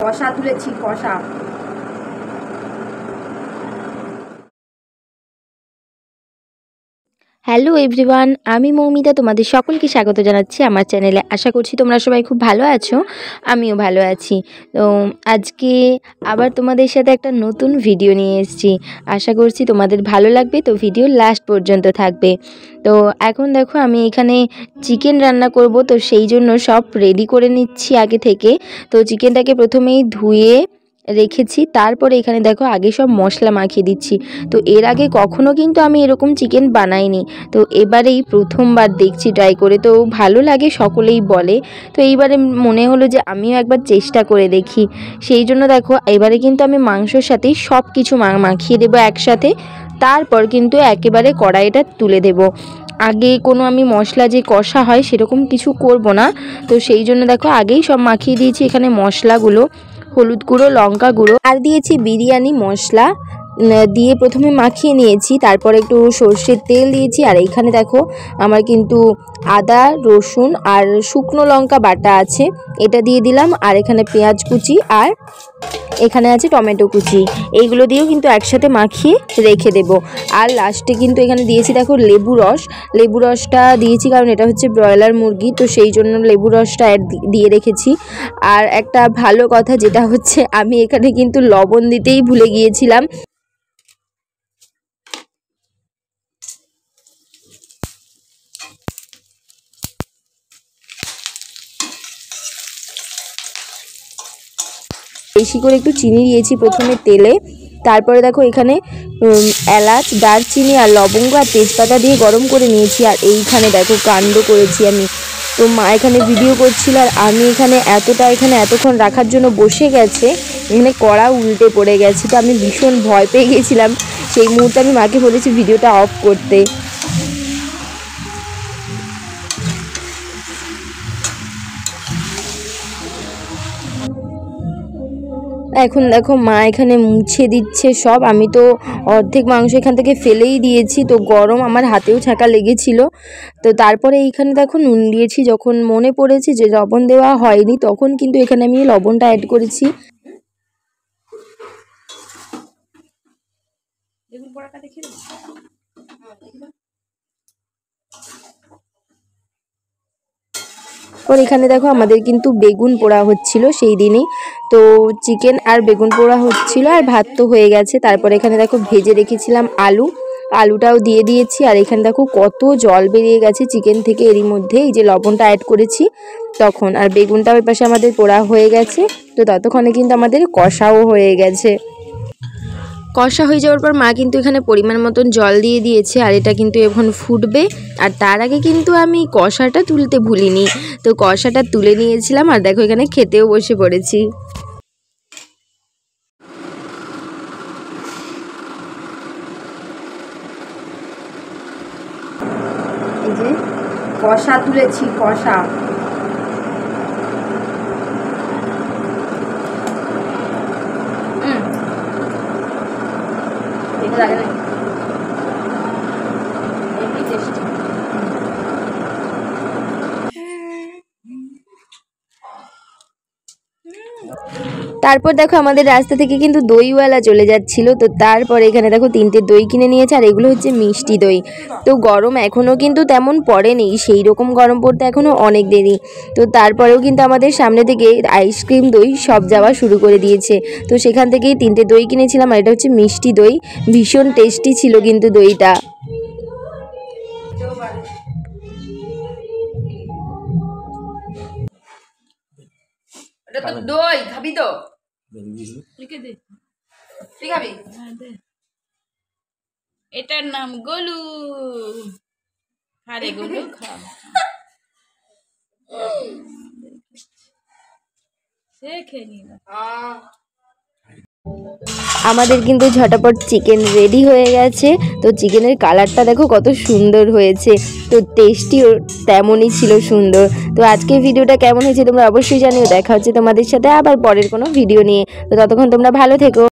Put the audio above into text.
কষা তুলেছি, কষা। হ্যালো এভরিওয়ান, আমি মৌমিতা, তোমাদের সকলকে স্বাগত জানাচ্ছি আমার চ্যানেলে। আশা করছি তোমরা সবাই খুব ভালো আছো, আমিও ভালো আছি। তো আজকে আবার তোমাদের সাথে একটা নতুন ভিডিও নিয়ে এসেছি। আশা করছি তোমাদের ভালো লাগবে, তো ভিডিও লাস্ট পর্যন্ত থাকবে। তো এখন দেখো আমি এখানে চিকেন রান্না করব, তো সেই জন্য সব রেডি করে নিচ্ছি আগে থেকে। তো চিকেনটাকে প্রথমেই ধুয়ে রেখেছি, তারপরে এখানে দেখো আগে সব মশলা মাখিয়ে দিচ্ছি। তো এর আগে কখনো কিন্তু আমি এরকম চিকেন বানাইনি, তো এবারেই প্রথমবার দেখছি ট্রাই করে। তো ভালো লাগে সকলেই বলে, তো এইবারে মনে হলো যে আমিও একবার চেষ্টা করে দেখি। সেই জন্য দেখো এবারে কিন্তু আমি মাংসর সাথেই সব কিছু মাখিয়ে দেবো একসাথে, তারপর কিন্তু একেবারে কড়াইটা তুলে দেব। আগে কোনো আমি মশলা যে কষা হয় সেরকম কিছু করব না, তো সেই জন্য দেখো আগেই সব মাখিয়ে দিয়েছি এখানে মশলাগুলো। হলুদ গুঁড়ো, লঙ্কা গুঁড়ো আর দিয়েছি বিরিয়ানি মশলা দিয়ে প্রথমে মাখিয়ে নিয়েছি। তারপর একটু সর্ষের তেল দিয়েছি, আর এইখানে দেখো আমার কিন্তু আদা, রসুন আর শুকনো লঙ্কা বাটা আছে, এটা দিয়ে দিলাম। আর এখানে পেঁয়াজ কুচি আর এখানে আছে টমেটো কুচি, এইগুলো দিয়েও কিন্তু একসাথে মাখিয়ে রেখে দেব। আর লাস্টে কিন্তু এখানে দিয়েছি দেখো লেবু রসটা দিয়েছি, কারণ এটা হচ্ছে ব্রয়লার মুরগি, তো সেই জন্য লেবু রসটা দিয়ে রেখেছি। আর একটা ভালো কথা যেটা হচ্ছে, আমি এখানে কিন্তু লবণ দিতেই ভুলে গিয়েছিলাম। বেশি করে একটু চিনি দিয়েছি প্রথমে তেলে, তারপরে দেখো এখানে এলাচ, দারচিনি আর লবঙ্গ আর তেজপাতা দিয়ে গরম করে নিয়েছি। আর এইখানে দেখো কাণ্ড করেছি আমি, তো মা এখানে ভিডিও করছিল আর আমি এখানে এতক্ষণ রাখার জন্য বসে গেছে, এখানে কড়া উল্টে পড়ে গেছে। তো আমি ভীষণ ভয় পেয়ে গেছিলাম, সেই মুহূর্তে আমি মাকে বলেছি ভিডিওটা অফ করতে। এখন দেখো মা এখানে মুছে দিচ্ছে সব, আমি তো অর্ধেক মাংস এখান থেকে ফেলেই দিয়েছি, তো গরম আমার হাতেও ছ্যাঁকা লেগেছিল। তো তারপরে এইখানে দেখো নুন দিয়েছি, যখন মনে পড়েছে যে লবণ দেওয়া হয়নি তখন কিন্তু এখানে আমি লবণটা অ্যাড করেছি। আর এখানে দেখো আমাদের কিন্তু বেগুন পোড়া হচ্ছিল সেই দিনই, তো চিকেন আর বেগুন পোড়া হচ্ছিল, আর ভাত তো হয়ে গেছে। তারপরে এখানে দেখো ভেজে রেখেছিলাম আলুটাও দিয়ে দিয়েছি। আর এখানে দেখো কত জল বেরিয়ে গেছে চিকেন থেকে, এরই মধ্যে এই যে লবণটা অ্যাড করেছি তখন। আর বেগুনটা ওই পাশে আমাদের পোড়া হয়ে গেছে, তো ততক্ষণে কিন্তু আমাদের কষাও হয়ে গেছে। কষা হয়ে যাওয়ার পর মা কিন্তু এখানে পরিমাণ মতন জল দিয়ে দিয়েছে, আর এটা কিন্তু এখন ফুটবে। আর তার আগে কিন্তু আমি কষাটা তুলতে ভুলিনি, তো কষাটা তুলে নিয়েছিলাম। আর দেখো এখানে খেতেও বসে পড়েছি। এই যে কষা তুলেছি, কষা। লাগে না এমনি টেস্টি। তারপর দেখো আমাদের রাস্তা থেকে কিন্তু দইওয়ালা চলে যাচ্ছিল, তো তারপর এখানে দেখো 3টে দই কিনে নিয়েছে, আর এগুলো হচ্ছে মিষ্টি দই। তো গরম এখনও কিন্তু তেমন পড়েনি, সেই রকম গরম পড়তে এখনও অনেক দেরি। তো তারপরেও কিন্তু আমাদের সামনে থেকে আইসক্রিম দই সব যাওয়া শুরু করে দিয়েছে, তো সেখান থেকেই 3টে দই কিনেছিলাম। আর এটা হচ্ছে মিষ্টি দই, ভীষণ টেস্টি ছিল কিন্তু দইটা। এটা তো দই, খাবি তো? তুই খাবি? এটার নাম গোলু। আরে গোলু খা, সে খেয়ে নিল। আমাদের কিন্তু ঝটাপট চিকেন রেডি হয়ে গেছে, তো চিকেনের কালারটা দেখো কত সুন্দর হয়েছে, তো টেস্টিও তেমনই ছিল সুন্দর। তো আজকের ভিডিওটা কেমন হয়েছে তোমরা অবশ্যই জানিও। দেখা হচ্ছে তোমাদের সাথে আবার পরের কোনো ভিডিও নিয়ে, তো ততক্ষণ তোমরা ভালো থেকো।